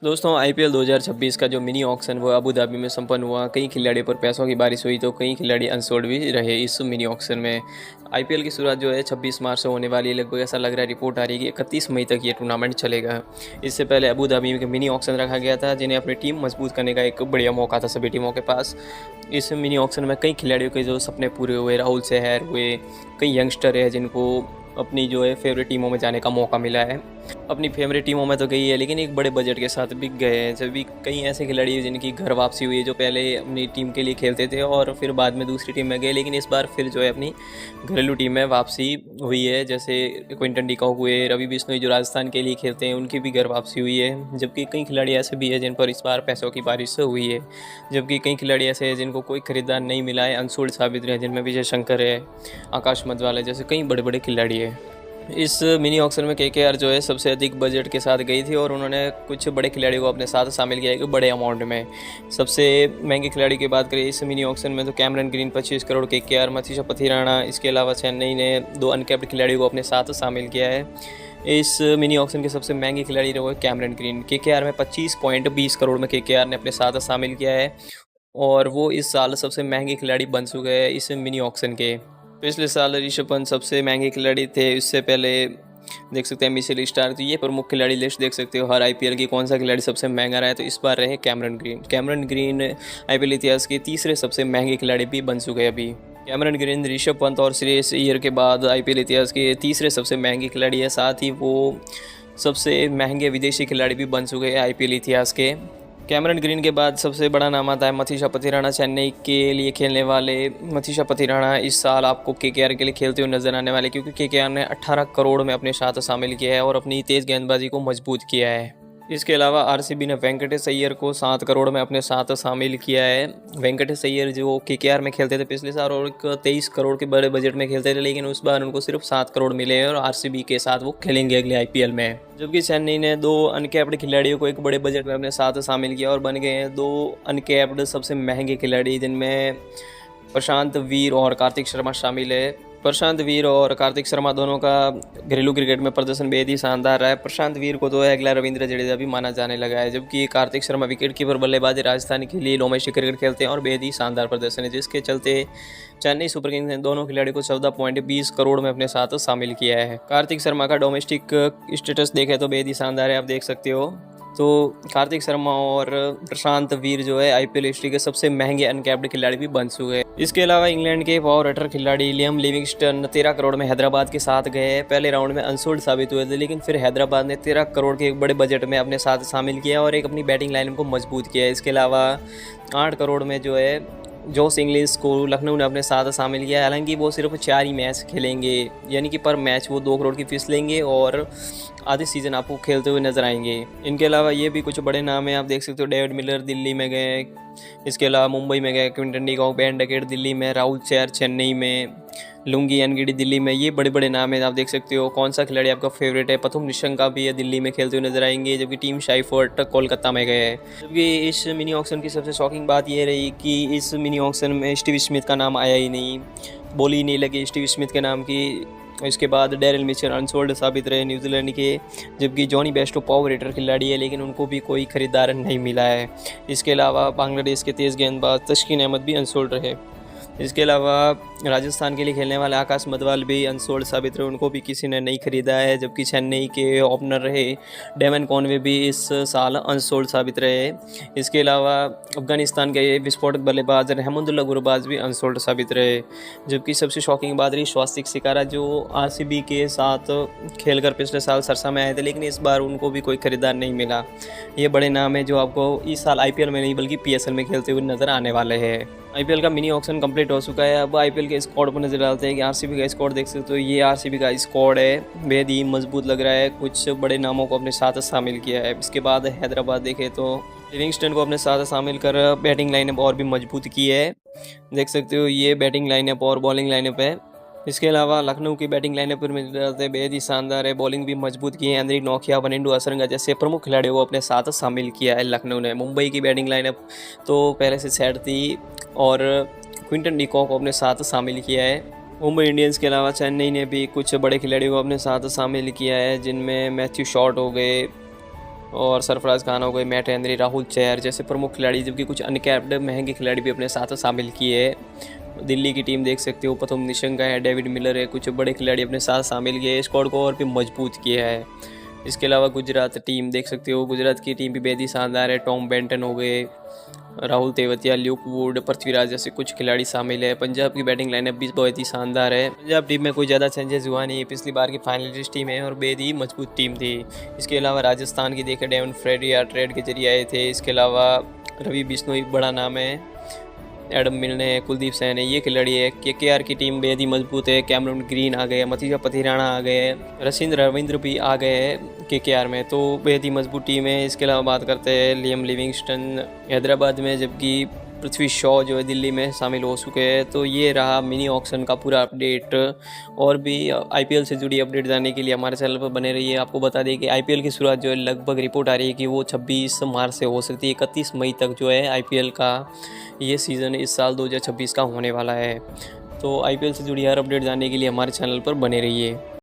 दोस्तों आईपीएल 2026 का जो मिनी ऑक्शन वो अबू धाबी में संपन्न हुआ। कई खिलाड़ियों पर पैसों की बारिश हुई तो कई खिलाड़ी अनसोल्ड भी रहे इस मिनी ऑक्शन में। आईपीएल की शुरुआत जो है 26 मार्च से होने वाली है। लगभग ऐसा लग रहा है, रिपोर्ट आ रही है कि 31 मई तक ये टूर्नामेंट चलेगा। इससे पहले अबू धाबी में मिनी ऑक्शन रखा गया था, जिन्हें अपनी टीम मजबूत करने का एक बढ़िया मौका था सभी टीमों के पास। इस मिनी ऑक्शन में कई खिलाड़ियों के जो सपने पूरे हुए, राहुल चहर हुए, कई यंगस्टर है जिनको अपनी जो है फेवरेट टीमों में जाने का मौका मिला है। अपनी फेवरेट टीमों में तो गई है, लेकिन एक बड़े बजट के साथ बिक गए हैं। जब भी कई ऐसे खिलाड़ी हैं जिनकी घर वापसी हुई है, जो पहले अपनी टीम के लिए खेलते थे और फिर बाद में दूसरी टीम में गए, लेकिन इस बार फिर जो है अपनी घरेलू टीम में वापसी हुई है। जैसे क्विंटन डिकॉक हुए, रवि बिश्नोई जो राजस्थान के लिए खेलते हैं, उनकी भी घर वापसी हुई है। जबकि कई खिलाड़ी ऐसे भी हैं जिन पर इस बार पैसों की बारिश हुई है। जबकि कई खिलाड़ी ऐसे हैं जिनको कोई खरीदार नहीं मिला है, अनसोल्ड साबित रहे, जिनमें विजय शंकर है, आकाश मधवाल है, जैसे कई बड़े बड़े खिलाड़ी हैं। इस मिनी ऑक्शन में केकेआर जो है सबसे अधिक बजट के साथ गई थी और उन्होंने कुछ बड़े खिलाड़ियों को अपने साथ शामिल किया है बड़े अमाउंट में। सबसे महंगे खिलाड़ी की बात करें इस मिनी ऑक्शन में तो Cameron green 25 crore KKR, Matheesha Pathirana, इसके अलावा चेन्नई ने 2 अनकैप्ड खिलाड़ियों को अपने साथ शामिल किया है। इस मिनी ऑक्शन के सबसे महंगे खिलाड़ी रहे हुए कैमरन ग्रीन। केकेआर में 25.20 करोड़ में केकेआर ने अपने साथ शामिल किया है और वो इस साल सबसे महंगे खिलाड़ी बन चुके हैं इस मिनी ऑक्शन के। पिछले साल ऋषभ पंत सबसे महंगे खिलाड़ी थे। इससे पहले देख सकते हैं मिशेल स्टार्क। तो ये प्रमुख खिलाड़ी लिस्ट देख सकते हो हर आईपीएल की, कौन सा खिलाड़ी सबसे महंगा रहा है। तो इस बार रहे Cameron green. Cameron green IPL इतिहास के तीसरे सबसे महंगे खिलाड़ी भी बन चुके हैं अभी। कैमरन ग्रीन ऋषभ पंत और श्रेयस अय्यर के बाद आईपीएल इतिहास के तीसरे सबसे महंगे खिलाड़ी है। साथ ही वो सबसे महंगे विदेशी खिलाड़ी भी बन चुके हैं आईपीएल इतिहास के। कैमरन ग्रीन के बाद सबसे बड़ा नाम आता है मथीशा पथिराना। चेन्नई के लिए खेलने वाले मथीशा पथिराना इस साल आपको केकेआर के लिए खेलते हुए नजर आने वाले, क्योंकि केकेआर ने 18 करोड़ में अपने साथ शामिल किया है और अपनी तेज गेंदबाजी को मजबूत किया है। इसके अलावा आरसीबी ने वेंकटेश अय्यर को 7 करोड़ में अपने साथ शामिल किया है। वेंकटेश अय्यर जो केकेआर में खेलते थे पिछले साल और 23 करोड़ के बड़े बजट में खेलते थे, लेकिन उस बार उनको सिर्फ 7 करोड़ मिले हैं और आरसीबी के साथ वो खेलेंगे अगले आईपीएल में। जबकि चेन्नई ने 2 अनकैप्ड खिलाड़ियों को एक बड़े बजट में अपने साथ शामिल किया और बन गए हैं 2 अनकैप्ड सबसे महंगे खिलाड़ी, जिनमें प्रशांत वीर और कार्तिक शर्मा शामिल है। प्रशांत वीर और कार्तिक शर्मा दोनों का घरेलू क्रिकेट में प्रदर्शन बेहद ही शानदार रहा है। प्रशांत वीर को तो अगला रविंद्र जडेजा भी माना जाने लगा है, जबकि कार्तिक शर्मा विकेट कीपर बल्लेबाज राजस्थान के लिए डोमेस्टिक क्रिकेट खेलते हैं और बेहद ही शानदार प्रदर्शन है, जिसके चलते चेन्नई सुपर किंग्स ने दोनों खिलाड़ियों को 14.20 करोड़ में अपने साथ शामिल किया है। कार्तिक शर्मा का डोमेस्टिक स्टेटस देखें तो बेहद ही शानदार है, आप देख सकते हो। तो कार्तिक शर्मा और प्रशांत वीर जो है आईपीएल हिस्ट्री के सबसे महंगे अनकैप्ड खिलाड़ी भी बन चुके हैं। इसके अलावा इंग्लैंड के पावर हिटर खिलाड़ी लियम लिविंगस्टन 13 करोड़ में हैदराबाद के साथ गए। पहले राउंड में अनसोल्ड साबित हुए थे, लेकिन फिर हैदराबाद ने 13 करोड़ के एक बड़े बजट में अपने साथ शामिल किया और एक अपनी बैटिंग लाइन को मजबूत किया। इसके अलावा 8 करोड़ में जो है जोश इंग्लिश को लखनऊ ने अपने साथ शामिल किया। हालांकि वो सिर्फ 4 ही मैच खेलेंगे, यानी कि पर मैच वो 2 करोड़ की फीस लेंगे और आधे सीज़न आपको खेलते हुए नजर आएंगे। इनके अलावा ये भी कुछ बड़े नाम हैं, आप देख सकते हो। डेविड मिलर दिल्ली में गए, इसके अलावा मुंबई में गए Quinton de Kock, Ben Duckett Delhi में, राहुल चहर चेन्नई में, लुंगी एनगिडी दिल्ली में। ये बड़े बड़े नाम हैं, आप देख सकते हो। कौन सा खिलाड़ी आपका फेवरेट है? प्रथम निशंका भी है दिल्ली में खेलते हुए नजर आएंगे, जबकि टीम शाइफर्ट कोलकाता में गए हैं। जबकि इस मिनी ऑक्शन की सबसे शॉकिंग बात ये रही कि इस मिनी ऑक्शन में स्टीव स्मिथ का नाम आया ही नहीं, बोली ही नहीं लगी स्टीव स्मिथ के नाम की। इसके बाद डेरिल मिचेल अनसोल्ड साबित रहे न्यूजीलैंड के, जबकि जॉनी बेस्टो पावर हिटर खिलाड़ी है, लेकिन उनको भी कोई खरीदार नहीं मिला है। इसके अलावा बांग्लादेश के तेज़ गेंदबाज तस्कीन अहमद भी अनसोल्ड रहे। इसके अलावा राजस्थान के लिए खेलने वाले आकाश मधवाल भी अनसोल्ड साबित रहे, उनको भी किसी ने नहीं खरीदा है। जबकि चेन्नई के ओपनर रहे डेवन कॉनवे भी इस साल अनसोल्ड साबित रहे। इसके अलावा अफगानिस्तान के विस्फोटक बल्लेबाज रहमुदुल्लाह गुरबाज भी अनसोल्ड साबित रहे। जबकि सबसे शॉकिंग बात रही स्वास्तिक शिकारा, जो आरसीबी के साथ खेलकर पिछले साल सरसा में आए थे, लेकिन इस बार उनको भी कोई खरीदार नहीं मिला। ये बड़े नाम है जो आपको इस साल आईपीएल में नहीं बल्कि पीएसएल में खेलते हुए नजर आने वाले हैं। आईपीएल का मिनी ऑक्शन कंप्लीट हो चुका है। अब आईपीएल के स्क्वाड पर नजर डालते हैं कि आरसीबी का स्क्वाड देख सकते हो। ये आरसीबी का स्क्वाड है, बेहद ही मजबूत लग रहा है। कुछ बड़े नामों को अपने साथ शामिल किया है। इसके बाद हैदराबाद देखे तो लिविंगस्टन को अपने साथ शामिल कर बैटिंग लाइनअप और भी मजबूत की है, देख सकते हो। ये बैटिंग लाइनअप और बॉलिंग लाइनअप है। इसके अलावा लखनऊ की बैटिंग लाइनअप पर मिलते बेहद ही शानदार है, बॉलिंग भी मजबूत की है। एंड्रिक नोकिया, वनिंडू असरंगा जैसे प्रमुख खिलाड़ियों को अपने साथ शामिल किया है लखनऊ ने। मुंबई की बैटिंग लाइनअप तो पहले से सेट थी और क्विंटन डिकॉक को अपने साथ शामिल किया है। मुंबई इंडियंस के अलावा चेन्नई ने भी कुछ बड़े खिलाड़ियों को अपने साथ शामिल किया है, जिनमें मैथ्यू शॉट हो गए, और सरफराज खान हो गए, मैट हेनरी, राहुल चहर जैसे प्रमुख खिलाड़ी, जबकि कुछ अनकैप्ड महंगे खिलाड़ी भी अपने साथ शामिल किए हैं। दिल्ली की टीम देख सकते हो, प्रथम निशंका है, डेविड मिलर है, कुछ बड़े खिलाड़ी अपने साथ शामिल किए, स्क्वाड को और भी मजबूत किया है। इसके अलावा गुजरात टीम देख सकते हो, गुजरात की टीम भी बेहद ही शानदार है। टॉम बेंटन हो गए, राहुल तेवतिया, ल्यूक वुड, पृथ्वीराज जैसे कुछ खिलाड़ी शामिल है। पंजाब की बैटिंग लाइनअप भी बहुत ही शानदार है। पंजाब टीम में कोई ज़्यादा चेंजेस हुआ नहीं, पिछली बार की फाइनलिस्ट टीम है और बेहद ही मजबूत टीम थी। इसके अलावा राजस्थान की देखें, डेवन फ्रेडिया ट्रेड के जरिए आए थे। इसके अलावा रवि बिश्नोई बड़ा नाम है, एडम मिलने है, कुलदीप सैन है, ये खिलाड़ी है। केकेआर की टीम बेहद ही मजबूत है। कैमरून ग्रीन आ गए, मतीजा पथिराणा आ गए, रशिंद्र रविंद्र भी आ गए हैं केकेआर में, तो बेहद ही मजबूत टीम है। इसके अलावा बात करते हैं लियम लिविंगस्टन हैदराबाद में, जबकि पृथ्वी शॉ जो है दिल्ली में शामिल हो चुके हैं। तो ये रहा मिनी ऑक्शन का पूरा अपडेट। और भी आईपीएल से जुड़ी अपडेट जानने के लिए हमारे चैनल पर बने रहिए। आपको बता दें कि आईपीएल की शुरुआत जो है लगभग रिपोर्ट आ रही है कि वो 26 मार्च से हो सकती है। 31 मई तक जो है आईपीएल का ये सीज़न इस साल 2026 का होने वाला है। तो आईपीएल से जुड़ी हर अपडेट जानने के लिए हमारे चैनल पर बने रहिए।